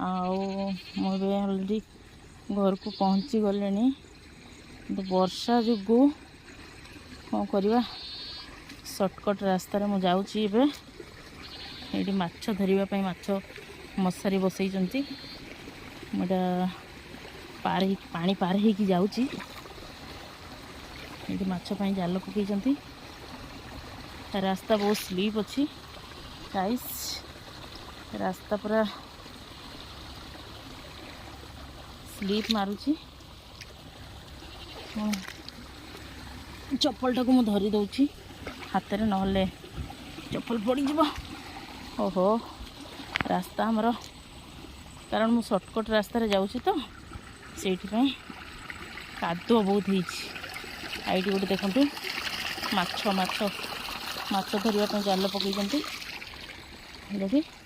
आउ मुझे अलरेडी घर को पहुँची गले तो वर्षा जो कौन करवा सर्टकट रास्त मुझे ये माछ धरवाई माछ मशारी बसई मुझा पार पानी पार हो जाऊँगी ये माछपाई जाल पकई रास्ता बहुत स्लीप अच्छी गाइस रास्ता पूरा स्लीप मारुची चप्पल टाक मु धरी दौची हाथ में ना चप्पल पड़ जा ओहो रास्ता आमर कारण मु सर्टकट रास्तार जाऊँगी तो से कादुआ बहुत होती गोटे देखु माछ माछ माछ धरवाई जाल पकई देखी